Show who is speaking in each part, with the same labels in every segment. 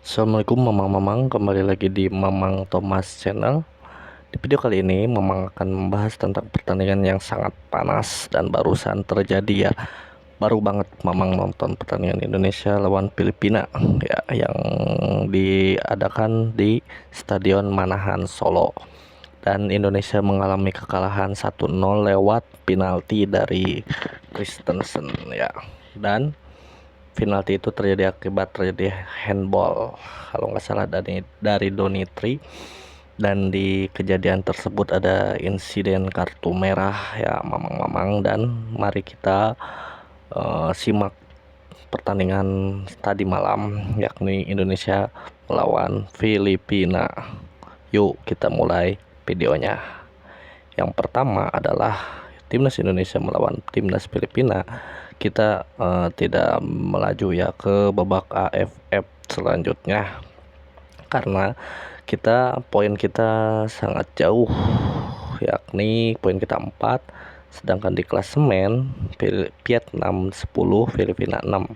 Speaker 1: Assalamualaikum Mamang-Mamang, kembali lagi di Mamang Thomas Channel. Di video kali ini Mamang akan membahas tentang pertandingan yang sangat panas dan barusan terjadi ya. Baru banget Mamang nonton pertandingan Indonesia lawan Filipina ya, yang diadakan di Stadion Manahan Solo. Dan Indonesia mengalami kekalahan 1-0 lewat penalti dari Christensen ya. Dan penalti itu terjadi akibat terjadi handball kalau nggak salah dari Donitri, dan di kejadian tersebut ada insiden kartu merah ya mamang-mamang. Dan mari kita simak pertandingan tadi malam, yakni Indonesia melawan Filipina. Yuk kita mulai videonya. Yang pertama adalah timnas Indonesia melawan timnas Filipina. Kita tidak melaju ya ke babak AFF selanjutnya karena poin kita sangat jauh, yakni poin kita 4, sedangkan di klasemen Vietnam 10, Filipina 6,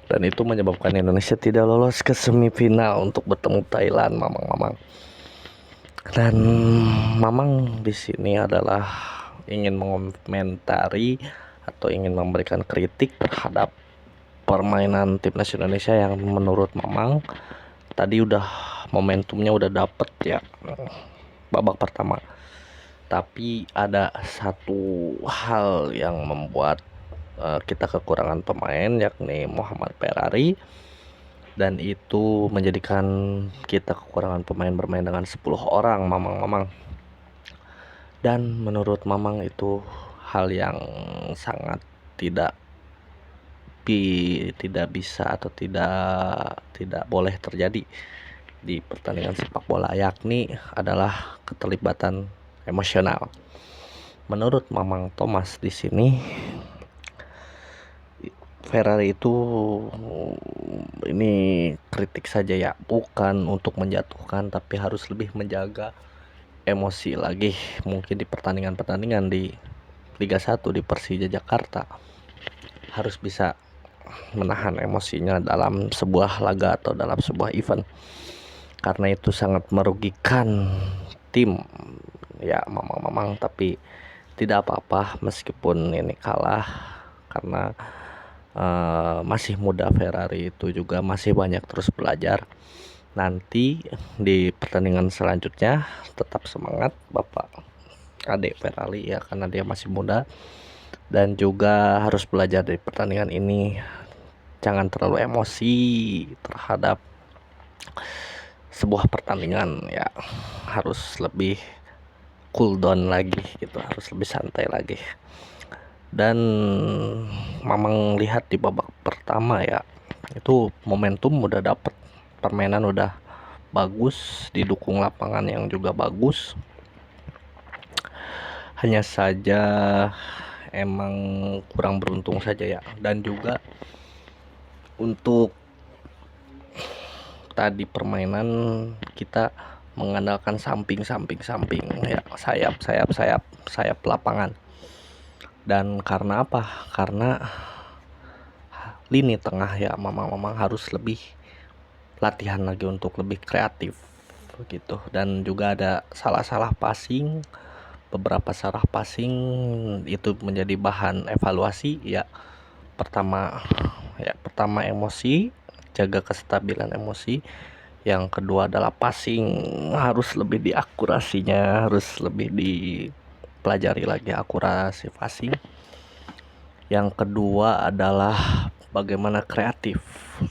Speaker 1: dan itu menyebabkan Indonesia tidak lolos ke semifinal untuk bertemu Thailand, mamang-mamang. Dan Mamang di sini adalah ingin mengomentari atau ingin memberikan kritik terhadap permainan timnas Indonesia yang menurut Mamang tadi udah momentumnya udah dapet ya babak pertama. Tapi ada satu hal yang membuat kita kekurangan pemain, yakni Muhammad Ferrari, dan itu menjadikan kita kekurangan pemain bermain dengan 10 orang mamang-mamang. Dan menurut Mamang itu hal yang sangat tidak tidak bisa atau tidak boleh terjadi di pertandingan sepak bola, yakni adalah keterlibatan emosional. Menurut Mamang Thomas di sini, Ferrari itu ini kritik saja ya, bukan untuk menjatuhkan, tapi harus lebih menjaga emosi lagi. Mungkin di pertandingan-pertandingan di Liga 1 di Persija Jakarta harus bisa menahan emosinya dalam sebuah laga atau dalam sebuah event, karena itu sangat merugikan tim ya mamang-mamang. Tapi tidak apa-apa meskipun ini kalah, karena masih muda Ferrari itu juga masih banyak terus belajar. Nanti di pertandingan selanjutnya tetap semangat Bapak adik Ferrari ya, karena dia masih muda dan juga harus belajar dari pertandingan ini. Jangan terlalu emosi terhadap sebuah pertandingan ya, harus lebih cool down lagi gitu, harus lebih santai lagi. Dan Mamang lihat di babak pertama ya, itu momentum udah dapet, permainan udah bagus, didukung lapangan yang juga bagus. Hanya saja emang kurang beruntung saja ya. Dan juga untuk tadi permainan kita mengandalkan samping ya, sayap lapangan. Dan karena apa? Karena lini tengah ya mamang-mamang harus lebih latihan lagi untuk lebih kreatif begitu. Dan juga ada beberapa salah passing itu menjadi bahan evaluasi ya. Pertama emosi, jaga kestabilan emosi. Yang kedua adalah passing, harus lebih diakurasinya, harus lebih dipelajari lagi akurasi passing. Yang kedua adalah bagaimana kreatif,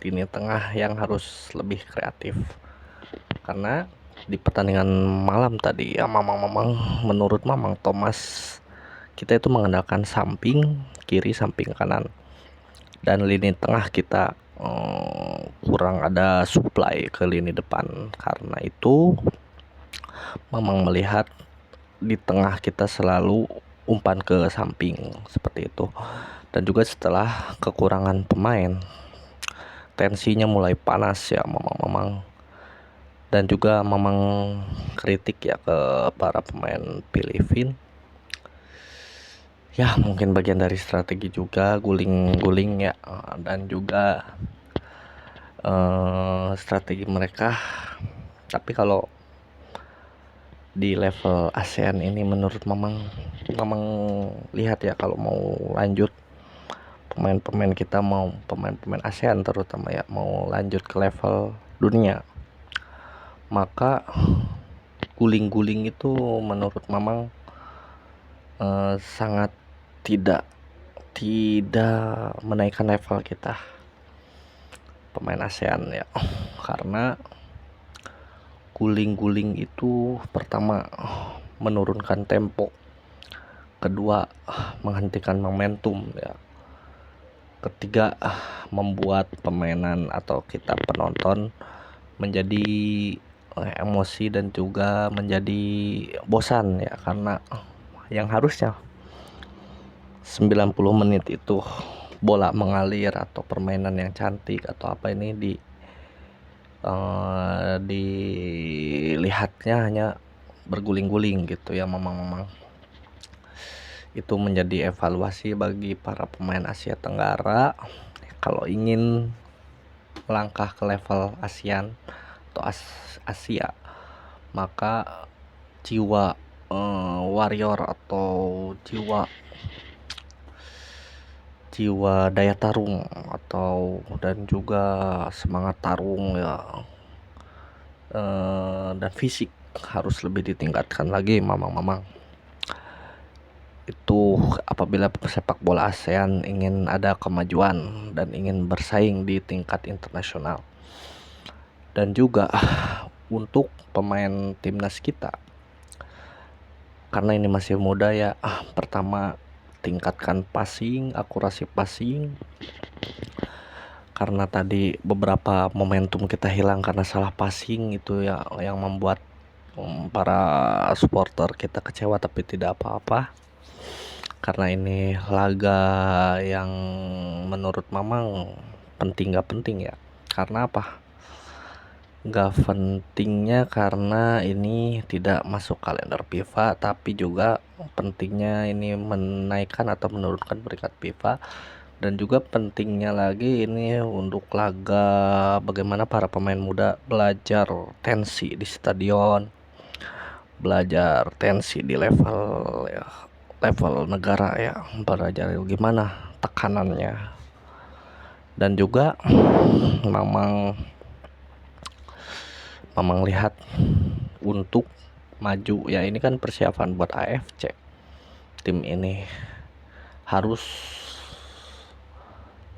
Speaker 1: lini tengah yang harus lebih kreatif. Karena di pertandingan malam tadi ya mamang-mamang, menurut Mamang Thomas, kita itu mengandalkan samping kiri, samping kanan, dan lini tengah kita kurang ada supply ke lini depan. Karena itu Mamang melihat di tengah kita selalu umpan ke samping seperti itu. Dan juga setelah kekurangan pemain, tensinya mulai panas ya Mamang. Dan juga Mamang kritik ya ke para pemain Filipina. Ya mungkin bagian dari strategi juga, guling-guling ya. Dan juga strategi mereka. Tapi kalau di level ASEAN ini menurut Mamang lihat ya, kalau mau lanjut pemain-pemain kita, mau pemain-pemain ASEAN terutama ya, mau lanjut ke level dunia, maka guling-guling itu menurut Mamang sangat tidak menaikkan level kita pemain ASEAN ya. Karena guling-guling itu pertama menurunkan tempo, kedua menghentikan momentum ya, ketiga membuat permainan atau kita penonton menjadi emosi dan juga menjadi bosan ya, karena yang harusnya 90 menit itu bola mengalir atau permainan yang cantik atau apa, ini dilihatnya hanya berguling-guling gitu ya. Memang itu menjadi evaluasi bagi para pemain Asia Tenggara kalau ingin melangkah ke level ASEAN atau Asia, maka jiwa warrior atau jiwa daya tarung atau dan juga semangat tarung ya, dan fisik harus lebih ditingkatkan lagi. Mamang itu apabila sepak bola ASEAN ingin ada kemajuan dan ingin bersaing di tingkat internasional. Dan juga untuk pemain timnas kita, karena ini masih muda ya, pertama tingkatkan passing, akurasi passing, karena tadi beberapa momentum kita hilang karena salah passing itu ya, yang membuat para supporter kita kecewa, tapi tidak apa-apa karena ini laga yang menurut Mamang penting. Gak penting ya, karena apa? Gak pentingnya karena ini tidak masuk kalender FIFA, tapi juga pentingnya ini menaikkan atau menurunkan peringkat FIFA. Dan juga pentingnya lagi ini untuk laga bagaimana para pemain muda belajar tensi di stadion, belajar tensi di level negara ya, belajar gimana tekanannya. Dan juga Mamang lihat untuk maju ya, ini kan persiapan buat AFC. Tim ini harus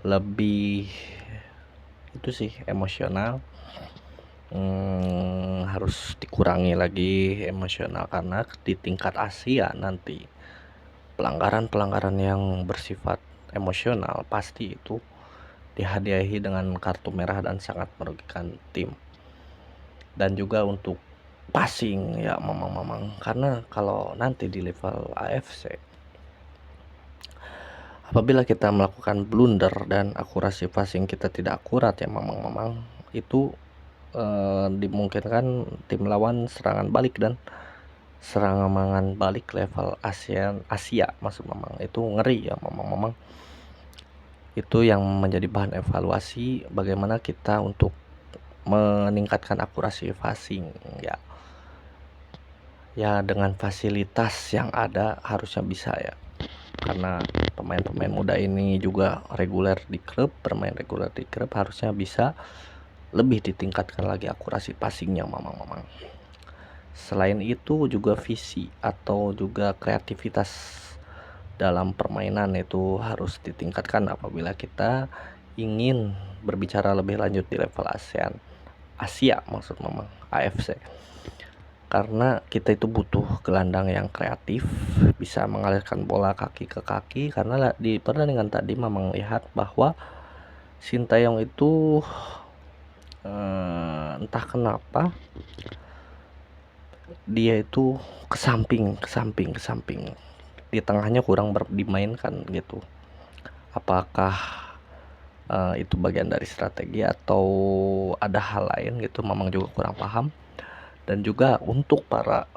Speaker 1: lebih itu sih emosional, harus dikurangi lagi emosional, karena di tingkat Asia nanti pelanggaran yang bersifat emosional pasti itu dihadiahi dengan kartu merah dan sangat merugikan tim. Dan juga untuk passing ya, mamang karena kalau nanti di level AFC apabila kita melakukan blunder dan akurasi passing kita tidak akurat ya, mamang itu dimungkinkan tim lawan serangan balik, dan serangan balik level Asia maksud Mamang itu ngeri ya. Mamang itu yang menjadi bahan evaluasi bagaimana kita untuk meningkatkan akurasi passing ya dengan fasilitas yang ada harusnya bisa ya, karena pemain-pemain muda ini juga bermain reguler di klub harusnya bisa lebih ditingkatkan lagi akurasi passingnya. Mamang selain itu juga visi atau juga kreativitas dalam permainan itu harus ditingkatkan apabila kita ingin berbicara lebih lanjut di level Asia maksud Mamang AFC. Karena kita itu butuh gelandang yang kreatif, bisa mengalirkan bola kaki ke kaki. Karena di pertandingan tadi Mamang lihat bahwa Sintayong itu entah kenapa dia itu ke samping, di tengahnya kurang dimainkan gitu. Apakah itu bagian dari strategi atau ada hal lain gitu, Mamang juga kurang paham. Dan juga untuk para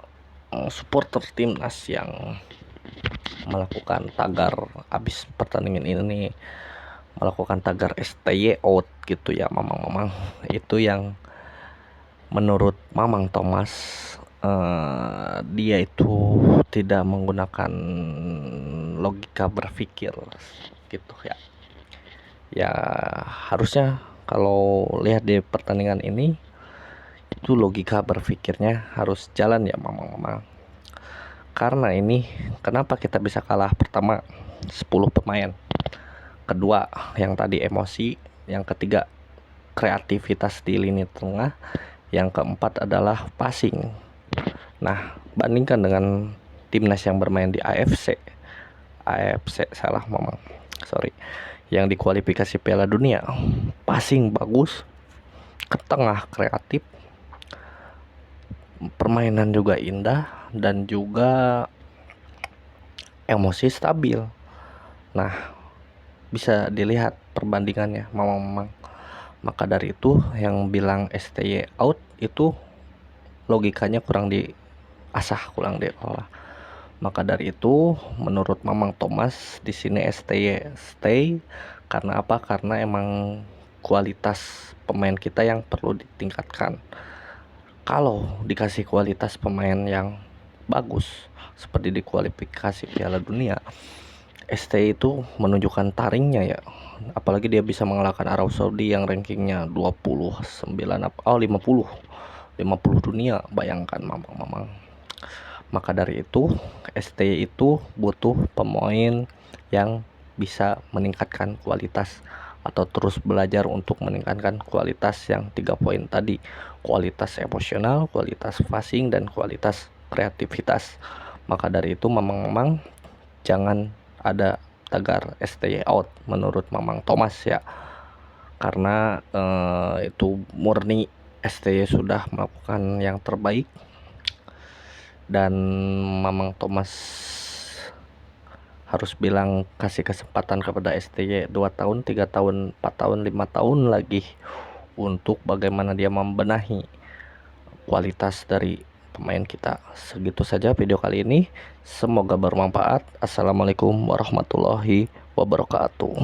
Speaker 1: supporter timnas yang melakukan tagar habis pertandingan ini, melakukan tagar STY out gitu ya Mamang. Itu yang menurut Mamang Thomas, dia itu tidak menggunakan logika berpikir gitu ya. Ya harusnya kalau lihat di pertandingan ini itu logika berpikirnya harus jalan ya Mamang. Karena ini kenapa kita bisa kalah? Pertama 10 pemain, kedua yang tadi emosi, yang ketiga kreativitas di lini tengah, yang keempat adalah passing. Nah, bandingkan dengan timnas yang bermain di AFC salah Mamang, sorry, yang di kualifikasi Piala Dunia, passing bagus, ke tengah kreatif, permainan juga indah, dan juga emosi stabil. Nah, bisa dilihat perbandingannya Mamang. Maka dari itu yang bilang STY out itu logikanya kurang diasah, kurang diolah. Maka dari itu menurut Mamang Thomas di sini STY stay. Karena apa? Karena emang kualitas pemain kita yang perlu ditingkatkan. Kalau dikasih kualitas pemain yang bagus seperti di kualifikasi Piala Dunia, ST itu menunjukkan taringnya ya. Apalagi dia bisa mengalahkan Arab Saudi yang rankingnya 29 50 dunia. Bayangkan Mamang. Maka dari itu ST itu butuh pemain yang bisa meningkatkan kualitas atau terus belajar untuk meningkatkan kualitas yang 3 poin tadi. Kualitas emosional, kualitas passing, dan kualitas kreativitas. Maka dari itu Mamang jangan ada tagar STY out menurut Mamang Thomas ya. Karena itu murni STY sudah melakukan yang terbaik, dan Mamang Thomas harus bilang kasih kesempatan kepada STY 2 tahun, 3 tahun, 4 tahun, 5 tahun lagi untuk bagaimana dia membenahi kualitas dari pemain kita. Segitu saja video kali ini, semoga bermanfaat. Assalamualaikum warahmatullahi wabarakatuh.